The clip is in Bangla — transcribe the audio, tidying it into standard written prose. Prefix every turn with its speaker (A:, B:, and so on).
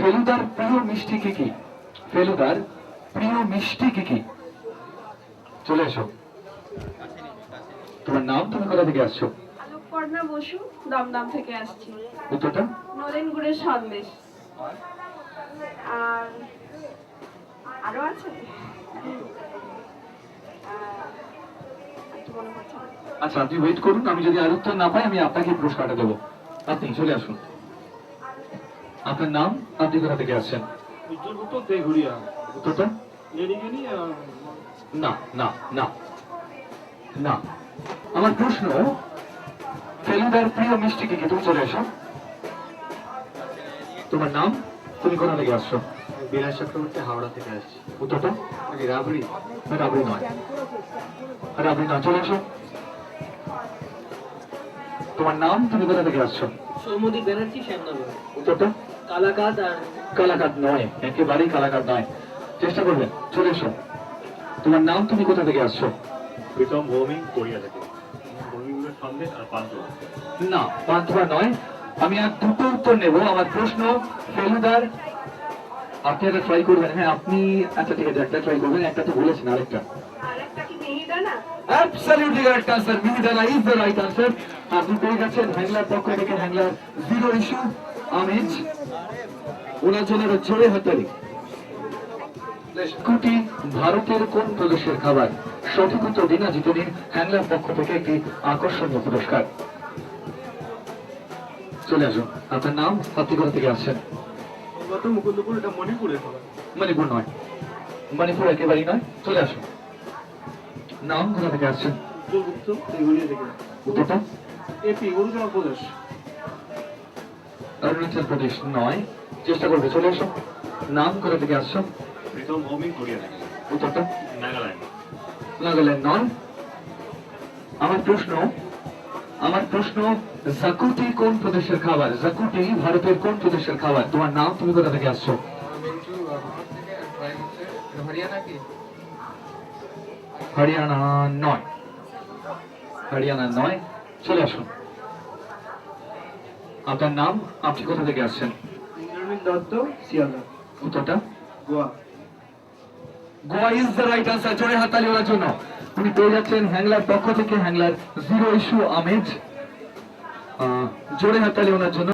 A: ফেলুদার প্রিয় মিষ্টি কি কি? ফেলুদার প্রিয় মিষ্টি কি কি? চলে এসো। তোমার নাম, তুমি কোথা থেকে আসছো?
B: আলোকপর্ণা বসু, দমদম থেকে আসছি।
A: উত্তরটা?
B: নলেন গুড়ের সন্দেশ। আর আরো আছে, একটু মনে পড়ছে না।
A: আচ্ছা, আপনি ওয়েট করুন, আমি যদি আর উত্তর না পাই আমি আপনাকে পুরস্কারটা দেবো। আপনি চলে আসুন। আপনার নাম, আপনি কোথা থেকে আসছেন? উত্তরটা? না না না না। আমার প্রশ্ন, ফেলুদার প্রিয় মিষ্টি কি কি? তুমি চলে এসো। তোমার নাম, তুমি কোথা থেকে আসছো?
C: বিলাস চক্রবর্তী, হাওড়া থেকে আসছি।
A: উত্তরটা?
C: রাবড়ি।
A: রাবড়ি নয়, রাবড়ি নয়, চলে এসো। তোমার নাম, তুমি কোথা থেকে আসছো?
D: সৌমদীপ ব্যানার্জি, শ্যামনগর।
A: উত্তরটা?
D: কালাকাদ আর
A: কালাকাদ নয়, একেবারেই কালাকাদ নয়, চেষ্টা করবেন। চলে এসো। তোমার নাম, তুমি কোথা থেকে আসছো?
C: প্রীতম ভৌমিক, কোরিয়া থেকে। ভৌমিকের সন্দেশ আর পান্তুয়া।
A: না, পান্তুয়া নয়। আমি আর দুটো উত্তর নেব। আমার প্রশ্ন, ফেলুদার, আপনি একটা ট্রাই করবেন। হ্যাঁ আপনি, আচ্ছা ঠিক আছে, একটা ট্রাই করবেন, একটা তো বলেছেন, আরেকটা।
B: আরেকটা কি মিহিদানা?
A: Absolutely correct answer. Mihidana is the right answer. আপনি পেয়ে গেছেন হ্যাংলার পক্ষ থেকে হ্যাংলার জিরো ইস্যু আমেজ। ওনার জন্য জোরে হাততালি। কুটি ভারতের কোন প্রদেশের খাবার? সঠিক উত্তর দিন, আর জিতে নিন হ্যাংলার পক্ষ থেকে একটি আকর্ষণীয় পুরস্কার। চলে আসুন। আপনার নাম, আপনি কোথা থেকে আসছেন?
C: মুকুন্দপুর, এটা মণিপুরে।
A: মণিপুর নয়, মণিপুর একেবারেই নয়, চলে আসুন। নাম, কোথা থেকে আসছেন?
C: উত্তরগুপ্ত, তেগুলিয়া থেকে।
A: উত্তরটা?
C: এপি, অরুণাচল প্রদেশ।
A: অরুণাচল প্রদেশ নয়, চেষ্টা করবে। চলে এসো। নাম, কোথা থেকে আসছো?
C: প্রীতম ভৌমিক, কোরিয়া থেকে।
A: উত্তরটা?
C: নাগাল্যান্ড।
A: নাগাল্যান্ড নয়। আমার প্রশ্ন, জাকুটি কোন প্রদেশের খাবার? জাকুটি ভারতের কোন প্রদেশের খাবার? তোমার নাম, তুমি কোথা থেকে আসছো? হরিয়ানা নয়, হরিয়ানা নয়, চলে আসুন। আপনার নাম, আপনি কোথা থেকে আসছেন?
C: ইন্দ্রনীল দত্ত, শিয়ালদা।
A: উত্তরটা?
C: Goa.
A: Goa is the right answer. জোরে হাততালি ওনার জন্য। উনি পেয়ে যাচ্ছেন হ্যাংলার পক্ষ থেকে হ্যাংলার জিরো ইস্যু আমেজ। জোরে হাততালি ওনার জন্য।